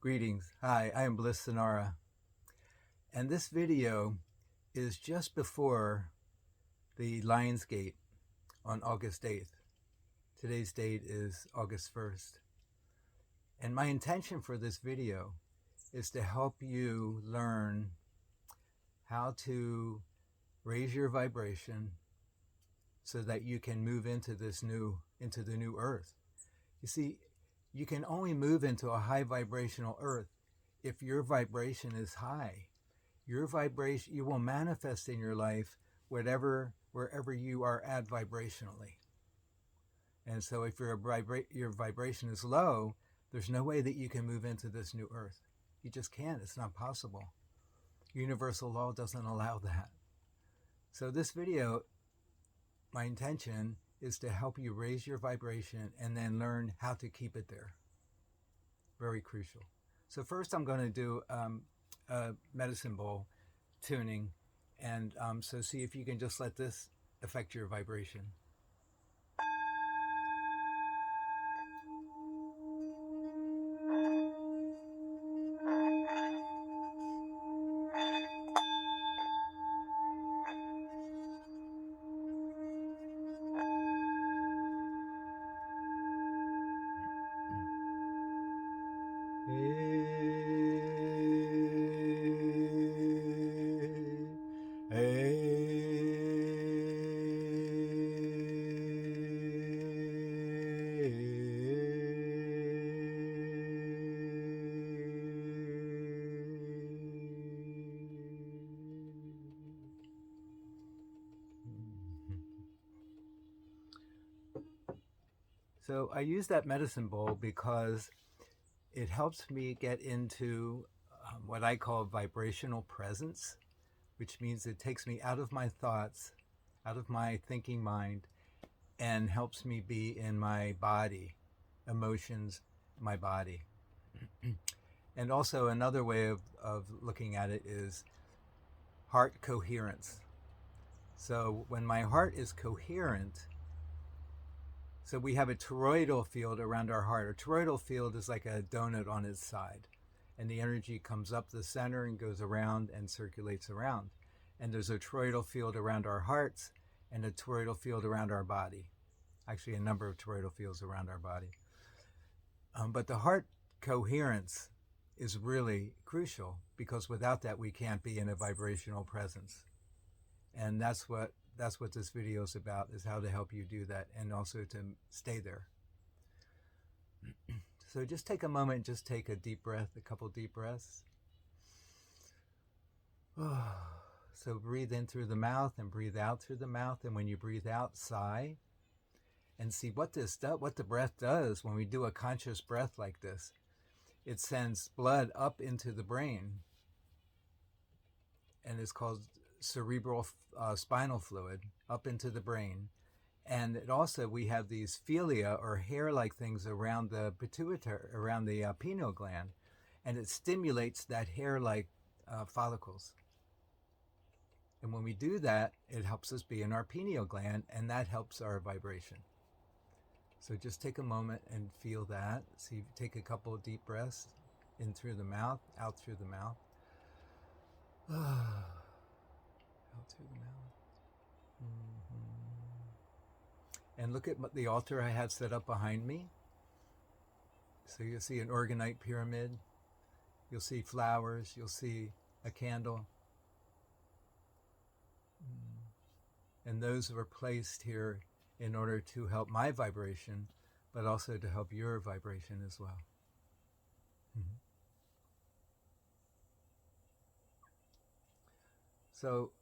Greetings. Hi, I am Bliss Sonara. And this video is just before the Lionsgate on August 8th. Today's date is August 1st. And my intention for this video is to help you learn how to raise your vibration so that you can move into the new earth. You see, you can only move into a high vibrational earth if your vibration is high. Your vibration, you will manifest in your life wherever you are at vibrationally. And so if your vibration is low, there's no way that you can move into this new earth. You just can't. It's not possible. Universal law doesn't allow that. So this video, my intention is to help you raise your vibration and then learn how to keep it there. Very crucial. So first I'm going to do a medicine bowl tuning, and so see if you can just let this affect your vibration. So I use that medicine bowl because it helps me get into what I call vibrational presence, which means it takes me out of my thoughts, out of my thinking mind, and helps me be in my body, emotions, my body. And also another way of looking at it is heart coherence. So when my heart is coherent, so we have a toroidal field around our heart. A toroidal field is like a donut on its side, and the energy comes up the center and goes around and circulates around. And there's a toroidal field around our hearts and a toroidal field around our body. Actually, a number of toroidal fields around our body. But the heart coherence is really crucial, because without that we can't be in a vibrational presence. And that's what this video is about, is how to help you do that and also to stay there. So just take a moment, just take a deep breath, a couple deep breaths. So breathe in through the mouth and breathe out through the mouth. And when you breathe out, sigh. And see what the breath does when we do a conscious breath like this. It sends blood up into the brain, and it's called cerebral spinal fluid, up into the brain. And it also, we have these philia or hair-like things around the pituitary, around the pineal gland, and it stimulates that hair-like follicles. And when we do that, it helps us be in our pineal gland, and that helps our vibration. So just take a moment and feel that. See, take a couple of deep breaths in through the mouth, out through the mouth. Out through the mouth. And look at the altar I have set up behind me. So you'll see an organite pyramid. You'll see flowers. You'll see a candle. And those were placed here in order to help my vibration, but also to help your vibration as well. So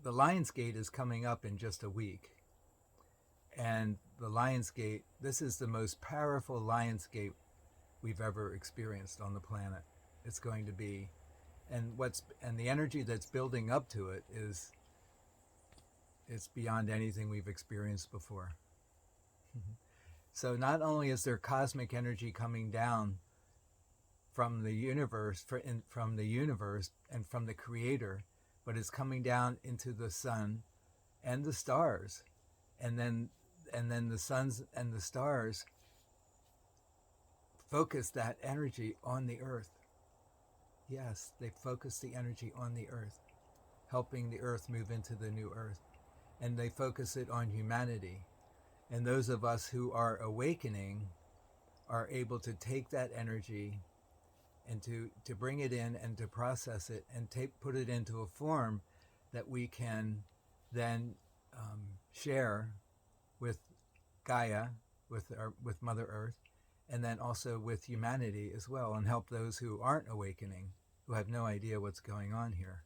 the Lionsgate is coming up in just a week. And the Lionsgate, this is the most powerful Lionsgate we've ever experienced on the planet. It's going to be, and the energy that's building up to it is, it's beyond anything we've experienced before. So not only is there cosmic energy coming down from the universe, and from the Creator, but it's coming down into the sun and the stars, and then the suns and the stars focus that energy on the earth. Yes, they focus the energy on the earth, helping the earth move into the new earth. And they focus it on humanity. And those of us who are awakening are able to take that energy and to bring it in and to process it and put it into a form that we can then share with Gaia, with Mother Earth, and then also with humanity as well, and help those who aren't awakening, who have no idea what's going on here.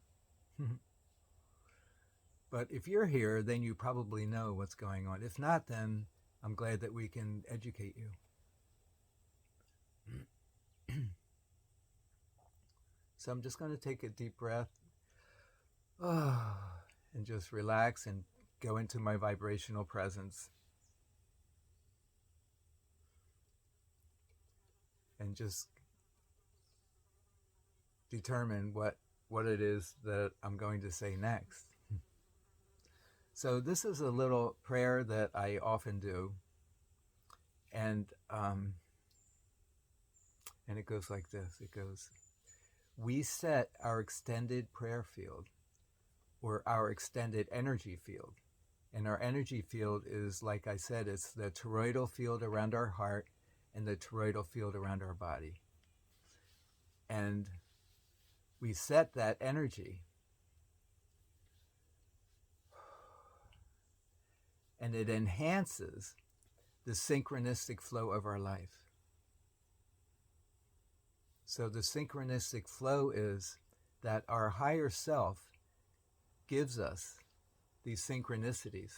But if you're here, then you probably know what's going on. If not, then I'm glad that we can educate you. So I'm just going to take a deep breath and just relax and go into my vibrational presence. And just determine what it is that I'm going to say next. So this is a little prayer that I often do. And it goes like this. It goes, we set our extended prayer field, or our extended energy field. And our energy field is, like I said, it's the toroidal field around our heart and the toroidal field around our body. And we set that energy, and it enhances the synchronistic flow of our life. So the synchronistic flow is that our higher self gives us these synchronicities.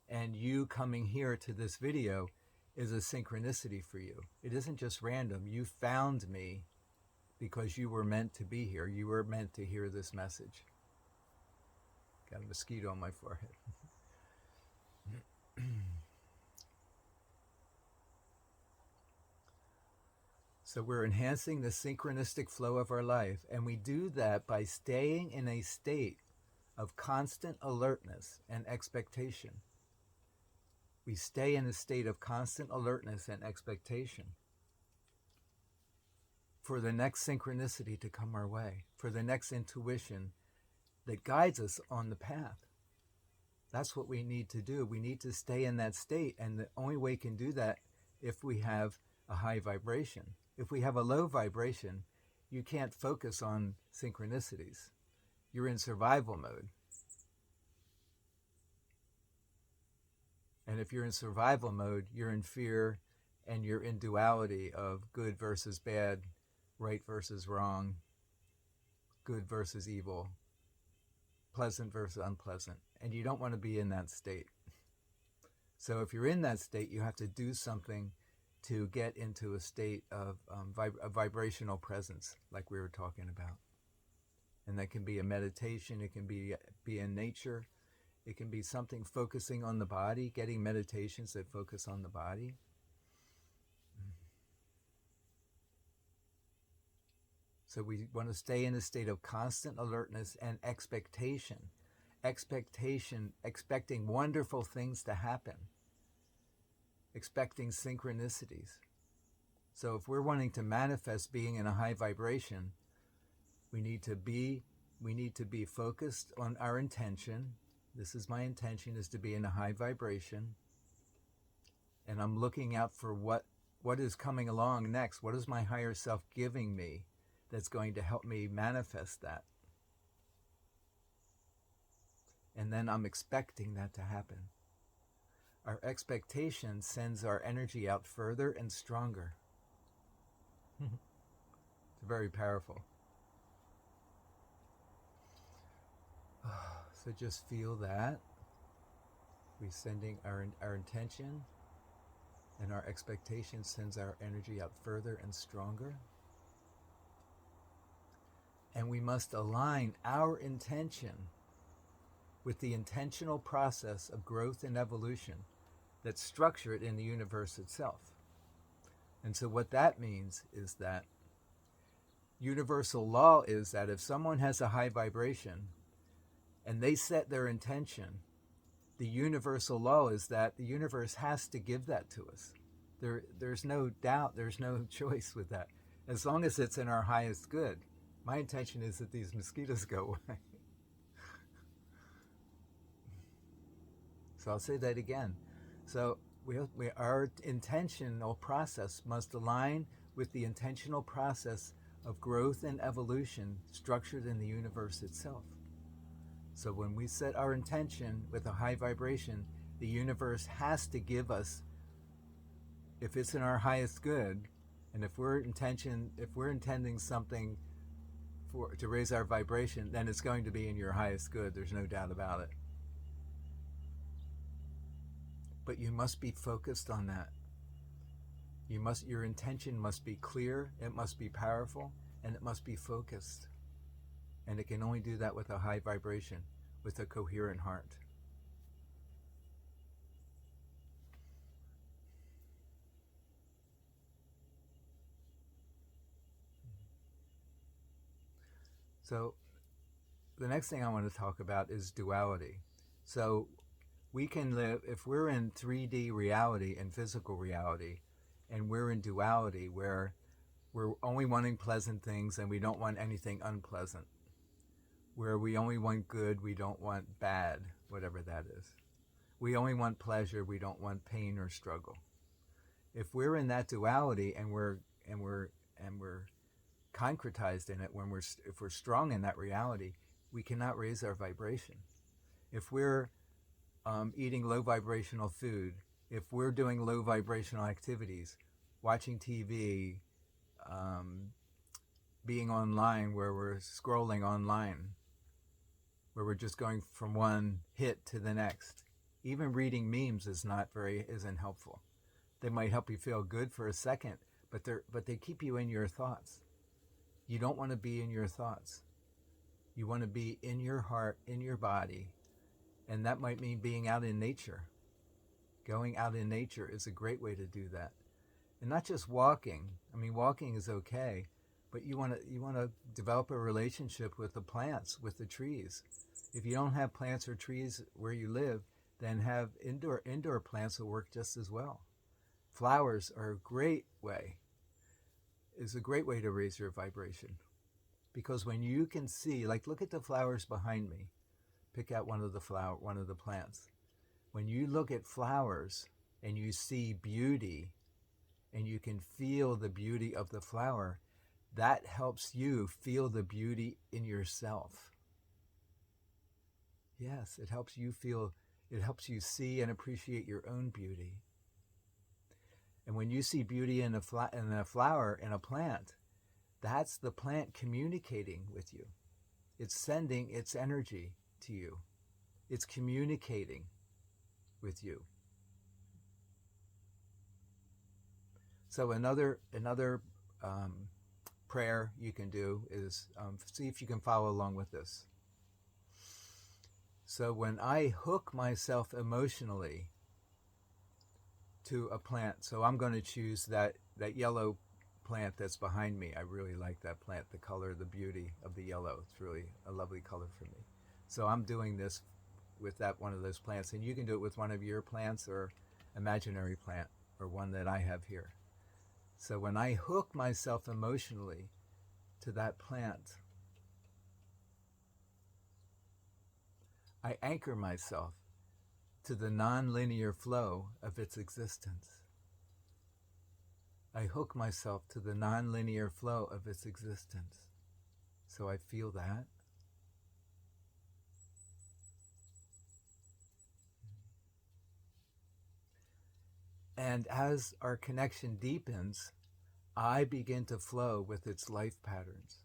And you coming here to this video is a synchronicity for you. It isn't just random. You found me because you were meant to be here. You were meant to hear this message. Got a mosquito on my forehead. So we're enhancing the synchronistic flow of our life, and we do that by staying in a state of constant alertness and expectation. We stay in a state of constant alertness and expectation for the next synchronicity to come our way, for the next intuition that guides us on the path. That's what we need to do. We need to stay in that state, and the only way we can do that if we have a high vibration. If we have a low vibration, you can't focus on synchronicities. You're in survival mode. And if you're in survival mode, you're in fear, and you're in duality of good versus bad, right versus wrong, good versus evil, pleasant versus unpleasant. And you don't want to be in that state. So if you're in that state, you have to do something to get into a state of a vibrational presence, like we were talking about. And that can be a meditation, it can be in nature, it can be something focusing on the body, getting meditations that focus on the body. So we want to stay in a state of constant alertness and expectation, expecting wonderful things to happen, expecting synchronicities. So if we're wanting to manifest being in a high vibration, we need to be focused on our intention. This is my intention, is to be in a high vibration. And I'm looking out for what is coming along next. What is my higher self giving me that's going to help me manifest that? And then I'm expecting that to happen. Our expectation sends our energy out further and stronger. It's very powerful. So just feel that. We're sending our intention, and our expectation sends our energy out further and stronger. And we must align our intention with the intentional process of growth and evolution that's structured in the universe itself. And so what that means is that universal law is that if someone has a high vibration and they set their intention, the universal law is that the universe has to give that to us. There's no doubt, there's no choice with that. As long as it's in our highest good. My intention is that these mosquitoes go away. So I'll say that again. So our intentional process must align with the intentional process of growth and evolution structured in the universe itself. So when we set our intention with a high vibration, the universe has to give us, if it's in our highest good, and if we're intending something to raise our vibration, then it's going to be in your highest good. There's no doubt about it. But you must be focused on that. Your intention must be clear, it must be powerful, and it must be focused. And it can only do that with a high vibration, with a coherent heart. So the next thing I want to talk about is duality. So we can live, if we're in 3D reality and physical reality, and we're in duality where we're only wanting pleasant things and we don't want anything unpleasant, where we only want good, we don't want bad, whatever that is. We only want pleasure, we don't want pain or struggle. If we're in that duality and we're concretized in it, if we're strong in that reality, we cannot raise our vibration. If we're eating low vibrational food, if we're doing low vibrational activities, watching TV, being online where we're scrolling online, where we're just going from one hit to the next. Even reading memes isn't helpful. They might help you feel good for a second, but they keep you in your thoughts. You don't want to be in your thoughts. You want to be in your heart, in your body, and that might mean being out in nature. Going out in nature is a great way to do that. And not just walking. I mean, walking is okay, but you want to develop a relationship with the plants, with the trees. If you don't have plants or trees where you live, then have indoor plants will work just as well. Flowers are a great way to raise your vibration. Because when you can see, like look at the flowers behind me. Pick out one of the plants. When you look at flowers and you see beauty and you can feel the beauty of the flower, that helps you feel the beauty in yourself. Yes, it helps you see and appreciate your own beauty. And when you see beauty in a flower, in a plant, that's the plant communicating with you. It's sending its energy to you. It's communicating with you. So another prayer you can do is, see if you can follow along with this. So when I hook myself emotionally to a plant, so I'm going to choose that yellow plant that's behind me. I really like that plant, the color, the beauty of the yellow. It's really a lovely color for me. So I'm doing this with one of those plants, and you can do it with one of your plants or imaginary plant or one that I have here. So when I hook myself emotionally to that plant, I anchor myself to the non-linear flow of its existence. I hook myself to the non-linear flow of its existence. So I feel that. And as our connection deepens, I begin to flow with its life patterns.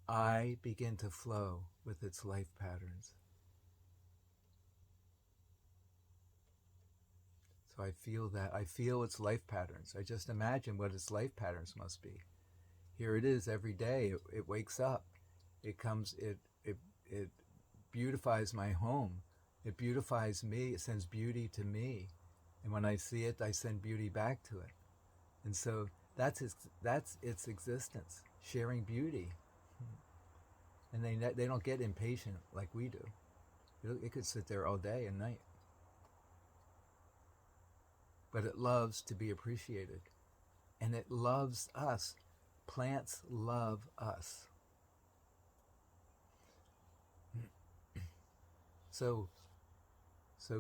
I begin to flow with its life patterns. So I feel that. I feel its life patterns. I just imagine what its life patterns must be. Here it is every day. It wakes up. It comes. It beautifies my home. It beautifies me. It sends beauty to me. And when I see it, I send beauty back to it. And so that's its existence, sharing beauty. And they don't get impatient like we do. It could sit there all day and night. but it loves to be appreciated. And it loves us. Plants love us. So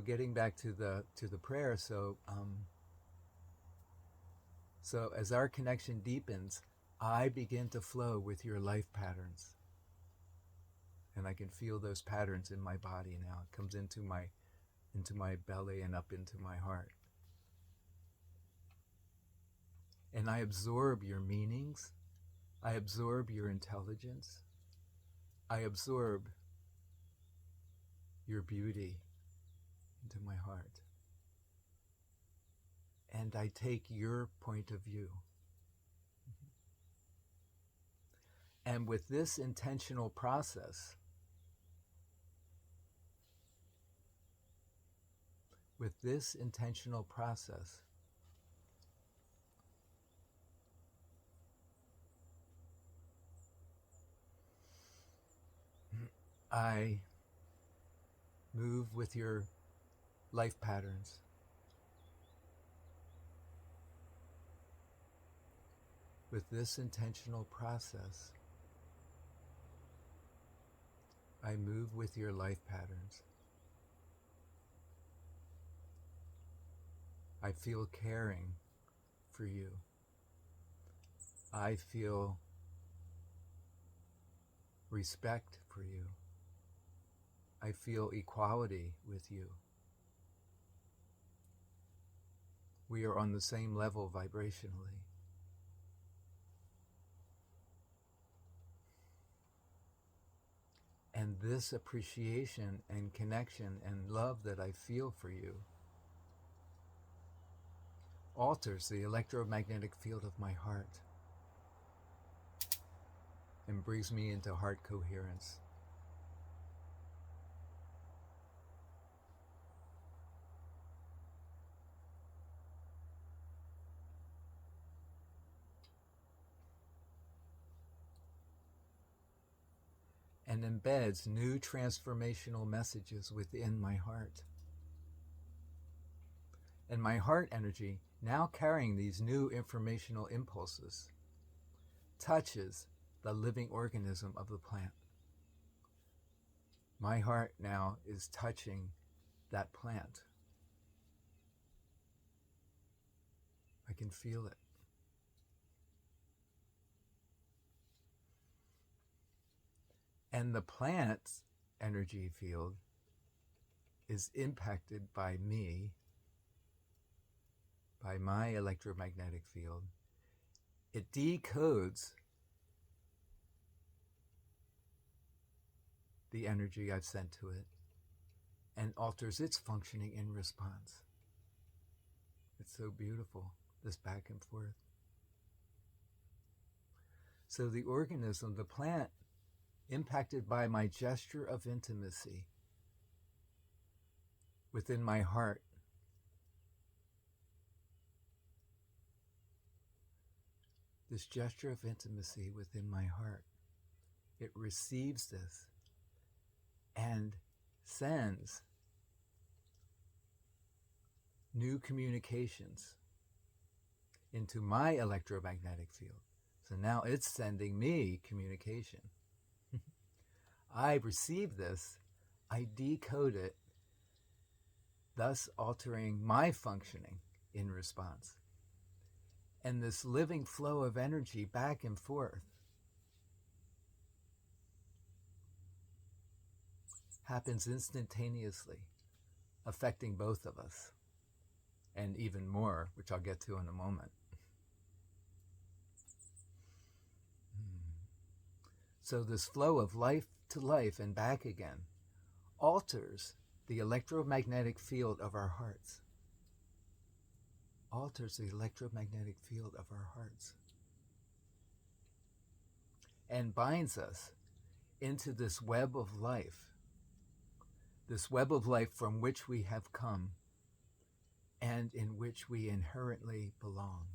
getting back to the prayer, so as our connection deepens, I begin to flow with your life patterns. And I can feel those patterns in my body now. It comes into my belly and up into my heart. And I absorb your meanings. I absorb your intelligence. I absorb your beauty into my heart. And I take your point of view. And with this intentional process, I move with your life patterns. With this intentional process, I move with your life patterns. I feel caring for you. I feel respect for you. I feel equality with you. We are on the same level vibrationally. And this appreciation and connection and love that I feel for you alters the electromagnetic field of my heart and brings me into heart coherence. And embeds new transformational messages within my heart. And my heart energy, now carrying these new informational impulses, touches the living organism of the plant. My heart now is touching that plant. I can feel it. And the plant's energy field is impacted by me, by my electromagnetic field. It decodes the energy I've sent to it and alters its functioning in response. It's so beautiful, this back and forth. So the organism, the plant, impacted by my gesture of intimacy within my heart, this gesture of intimacy within my heart, it receives this and sends new communications into my electromagnetic field. So now it's sending me communication. I receive this, I decode it, thus altering my functioning in response. And this living flow of energy back and forth happens instantaneously, affecting both of us, and even more, which I'll get to in a moment. So this flow of life to life and back again alters the electromagnetic field of our hearts. Alters the electromagnetic field of our hearts. And binds us into this web of life. This web of life from which we have come and in which we inherently belong.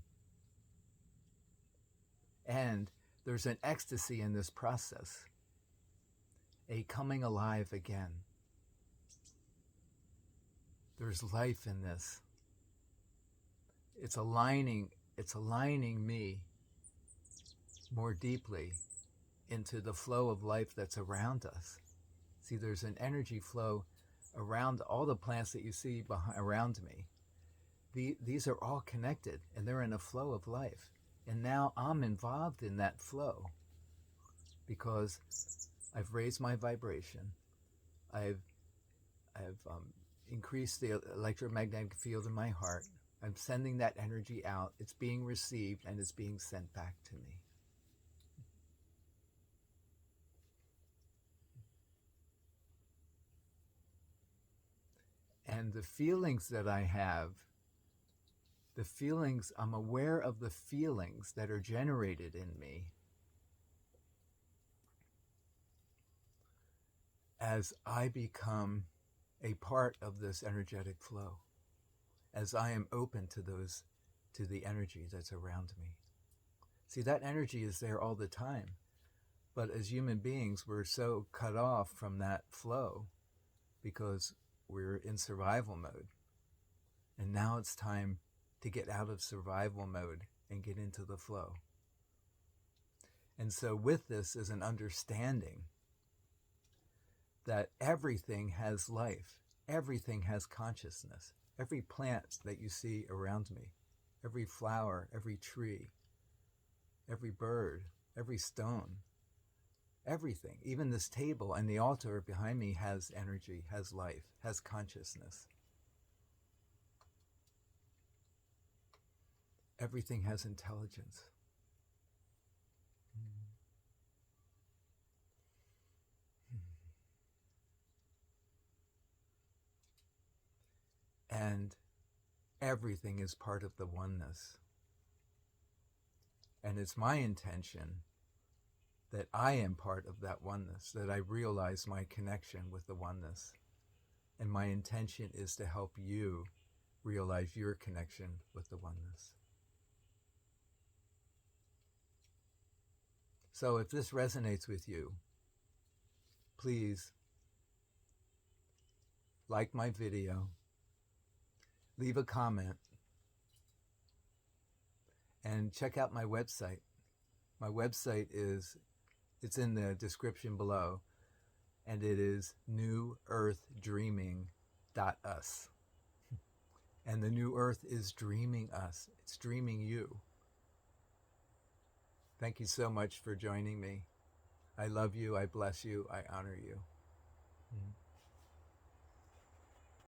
And there's an ecstasy in this process, a coming alive again. There's life in this. it's aligning me more deeply into the flow of life that's around us. See, there's an energy flow around all the plants that you see around me. These are all connected, and they're in a flow of life. And now I'm involved in that flow because I've raised my vibration. I've increased the electromagnetic field in my heart. I'm sending that energy out. It's being received, and it's being sent back to me. And the feelings that I have, I'm aware of the feelings that are generated in me as I become a part of this energetic flow, as I am open to the energy that's around me. See, that energy is there all the time, but as human beings, we're so cut off from that flow because we're in survival mode. And now it's time to get out of survival mode and get into the flow. And so with this is an understanding that everything has life, everything has consciousness. Every plant that you see around me, every flower, every tree, every bird, every stone, everything, even this table and the altar behind me has energy, has life, has consciousness. Everything has intelligence. And everything is part of the oneness. And it's my intention that I am part of that oneness, that I realize my connection with the oneness. And my intention is to help you realize your connection with the oneness. So if this resonates with you, please like my video, leave a comment, and check out my website. My website it's in the description below, and it is newearthdreaming.us. And the new earth is dreaming us. It's dreaming you. Thank you so much for joining me. I love you. I bless you. I honor you.